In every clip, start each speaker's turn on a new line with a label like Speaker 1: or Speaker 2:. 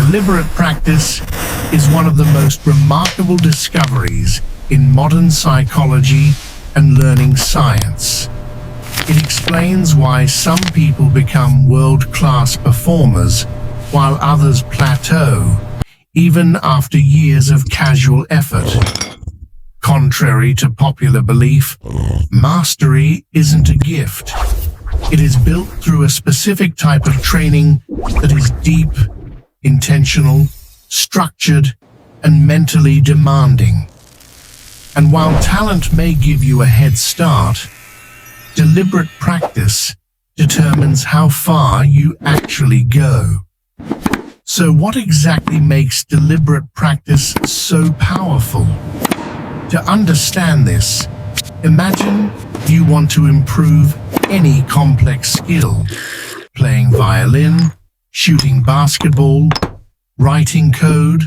Speaker 1: Deliberate practice is one of the most remarkable discoveries in modern psychology and learning science. It explains why some people become world-class performers while others plateau, even after years of casual effort. Contrary to popular belief, mastery isn't a gift. It is built through a specific type of training that is deep, intentional, structured, and mentally demanding. And while talent may give you a head start, deliberate practice determines how far you actually go. So what exactly makes deliberate practice so powerful? To understand this, imagine you want to improve any complex skill: playing violin, shooting basketball, writing code,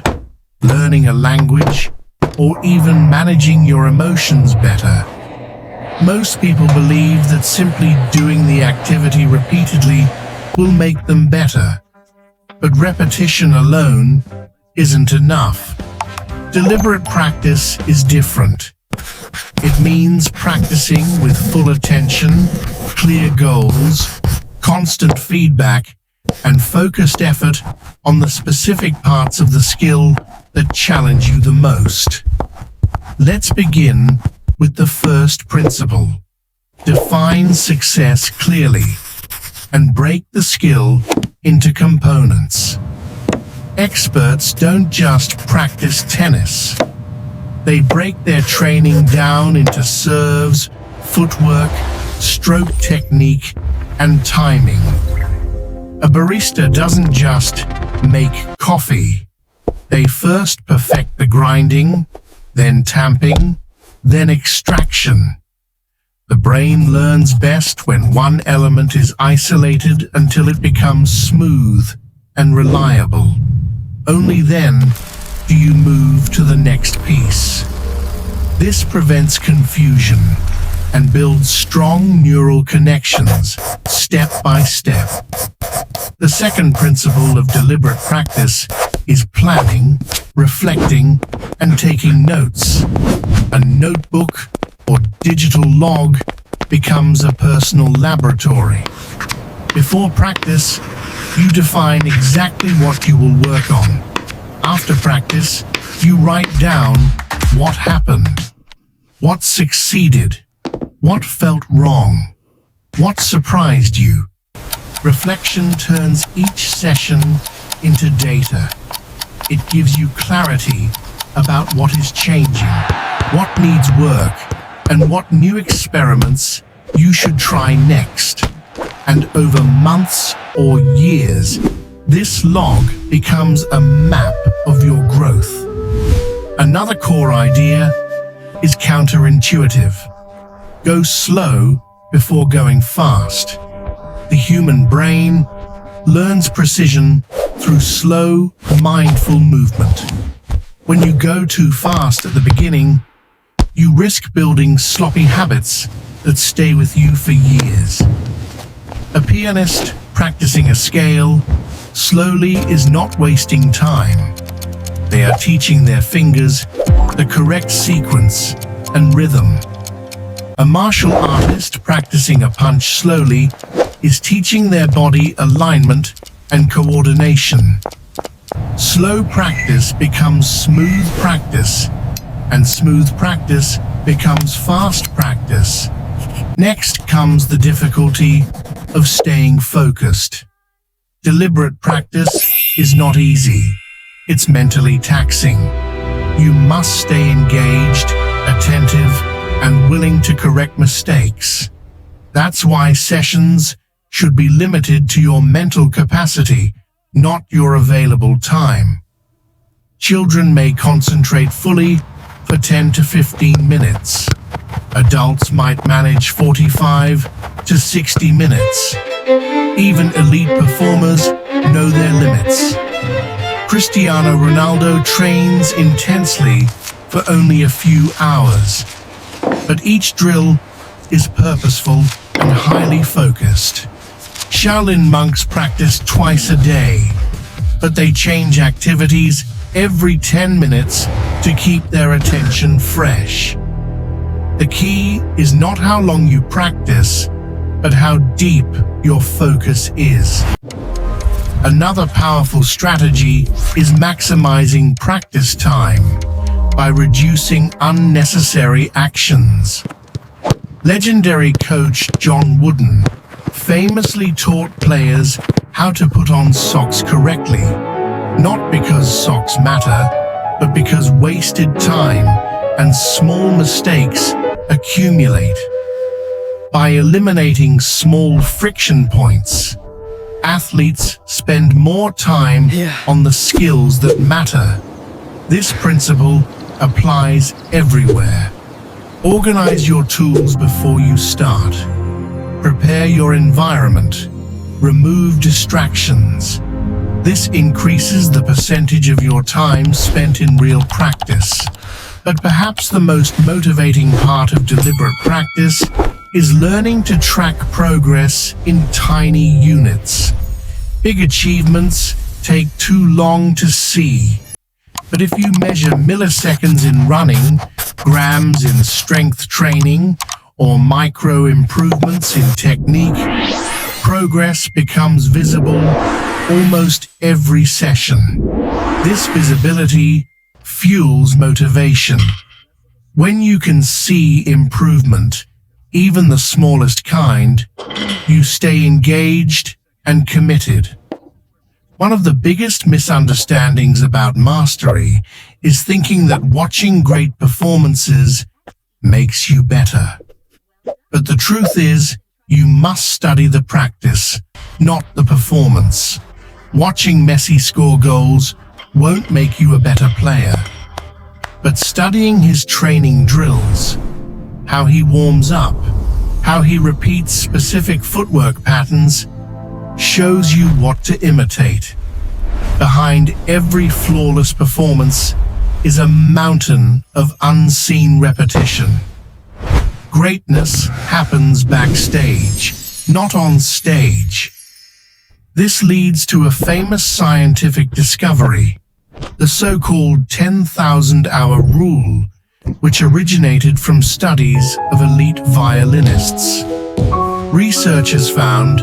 Speaker 1: learning a language, or even managing your emotions better. Most people believe that simply doing the activity repeatedly will make them better. But repetition alone isn't enough. Deliberate practice is different. It means practicing with full attention, clear goals, constant feedback, and focused effort on the specific parts of the skill that challenge you the most. Let's begin with the first principle. Define success clearly and break the skill into components. Experts don't just practice tennis. They break their training down into serves, footwork, stroke technique, and timing. A barista doesn't just make coffee. They first perfect the grinding, then tamping, then extraction. The brain learns best when one element is isolated until it becomes smooth and reliable. Only then do you move to the next piece. This prevents confusion and builds strong neural connections, step by step. The second principle of deliberate practice is planning, reflecting, and taking notes. A notebook or digital log becomes a personal laboratory. Before practice, you define exactly what you will work on. After practice, you write down what happened, what succeeded, what felt wrong, what surprised you. Reflection turns each session into data. It gives you clarity about what is changing, what needs work, and what new experiments you should try next. And over months or years, this log becomes a map of your growth. Another core idea is counterintuitive. Go slow before going fast. The human brain learns precision through slow, mindful movement. When you go too fast at the beginning, you risk building sloppy habits that stay with you for years. A pianist practicing a scale slowly is not wasting time. They are teaching their fingers the correct sequence and rhythm. A martial artist practicing a punch slowly is teaching their body alignment and coordination. Slow practice becomes smooth practice, and smooth practice becomes fast practice. Next comes the difficulty of staying focused. Deliberate practice is not easy. It's mentally taxing. You must stay engaged, attentive, and willing to correct mistakes. That's why sessions should be limited to your mental capacity, not your available time. Children may concentrate fully for 10 to 15 minutes. Adults might manage 45 to 60 minutes. Even elite performers know their limits. Cristiano Ronaldo trains intensely for only a few hours, but each drill is purposeful and highly focused. Shaolin monks practice twice a day. but they change activities every 10 minutes to keep their attention fresh. The key is not how long you practice, but how deep your focus is. Another powerful strategy is maximizing practice time by reducing unnecessary actions. Legendary coach John Wooden famously taught players how to put on socks correctly, not because socks matter, but because wasted time and small mistakes accumulate. By eliminating small friction points, athletes spend more time on the skills that matter. This principle applies everywhere. Organize your tools before you start. Prepare your environment. Remove distractions. This increases the percentage of your time spent in real practice. But perhaps the most motivating part of deliberate practice is learning to track progress in tiny units. Big achievements take too long to see. But if you measure milliseconds in running, grams in strength training, or micro improvements in technique, progress becomes visible almost every session. This visibility fuels motivation. When you can see improvement, even the smallest kind, you stay engaged and committed. One of the biggest misunderstandings about mastery is thinking that watching great performances makes you better. But the truth is, you must study the practice, not the performance. Watching Messi score goals won't make you a better player. But studying his training drills, how he warms up, how he repeats specific footwork patterns, shows you what to imitate. Behind every flawless performance is a mountain of unseen repetition. Greatness happens backstage, not on stage. This leads to a famous scientific discovery, the so-called 10,000-hour rule, which originated from studies of elite violinists. Researchers found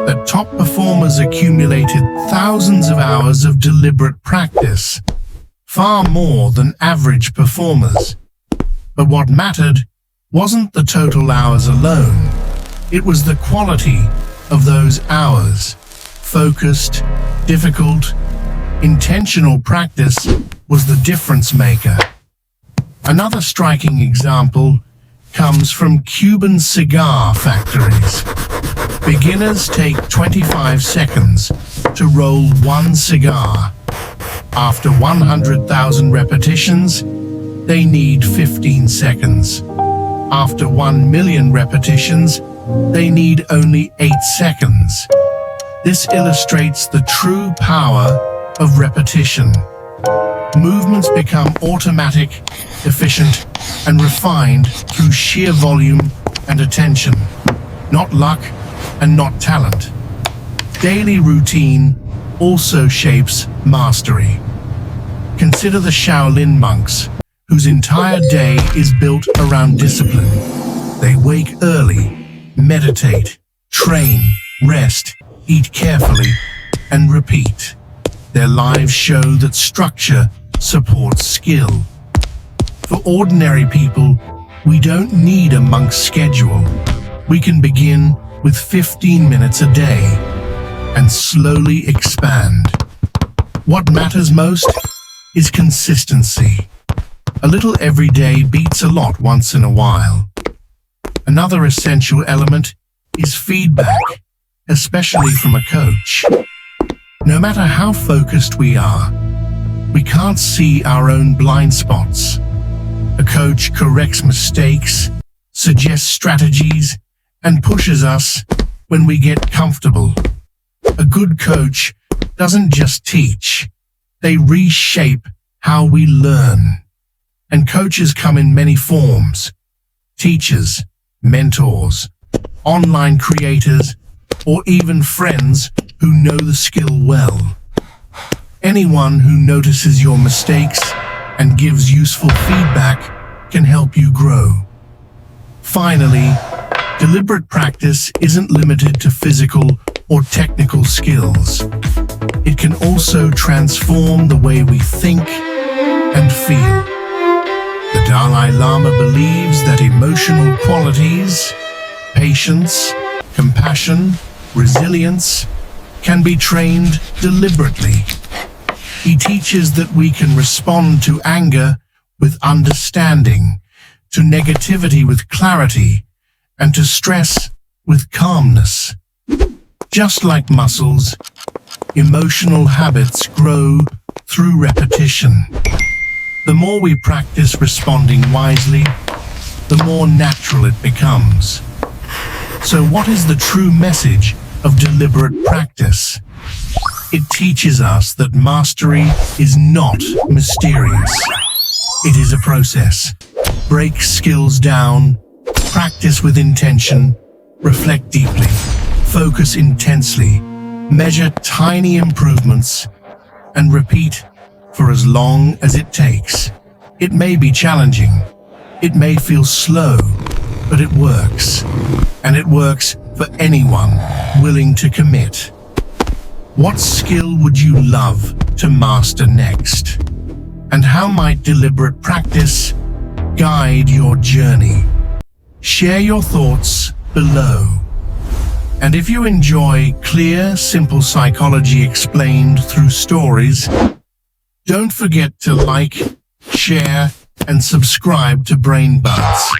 Speaker 1: that top performers accumulated thousands of hours of deliberate practice, far more than average performers. But what mattered wasn't the total hours alone. It was the quality of those hours. Focused, difficult, intentional practice was the difference maker. Another striking example comes from Cuban cigar factories. Beginners take 25 seconds to roll one cigar. After 100,000 repetitions, they need 15 seconds. After 1 million repetitions, they need only 8 seconds. This illustrates the true power of repetition. Movements become automatic, efficient, and refined through sheer volume and attention, not luck and not talent. Daily routine also shapes mastery. Consider the Shaolin monks, whose entire day is built around discipline. They wake early, meditate, train, rest, eat carefully, and repeat. Their lives show that structure supports skill. For ordinary people, we don't need a monk's schedule. We can begin with 15 minutes a day and slowly expand. What matters most is consistency. A little every day beats a lot once in a while. Another essential element is feedback, especially from a coach. No matter how focused we are, we can't see our own blind spots. A coach corrects mistakes, suggests strategies, and pushes us when we get comfortable. A good coach doesn't just teach, they reshape how we learn. And coaches come in many forms: teachers, mentors, online creators, or even friends who know the skill well. Anyone who notices your mistakes and gives useful feedback can help you grow. Finally, deliberate practice isn't limited to physical or technical skills. It can also transform the way we think and feel. The Dalai Lama believes that emotional qualities, patience, compassion, resilience, can be trained deliberately. He teaches that we can respond to anger with understanding, to negativity with clarity, and to stress with calmness. Just like muscles, emotional habits grow through repetition. The more we practice responding wisely, the more natural it becomes. So what is the true message of deliberate practice? It teaches us that mastery is not mysterious. It is a process. Break skills down, practice with intention, reflect deeply, focus intensely, measure tiny improvements, and repeat for as long as it takes. It may be challenging, it may feel slow, but it works. And it works for anyone willing to commit. What skill would you love to master next? And how might deliberate practice guide your journey? Share your thoughts below. And if you enjoy clear, simple psychology explained through stories, don't forget to like, share, and subscribe to Brain Buds.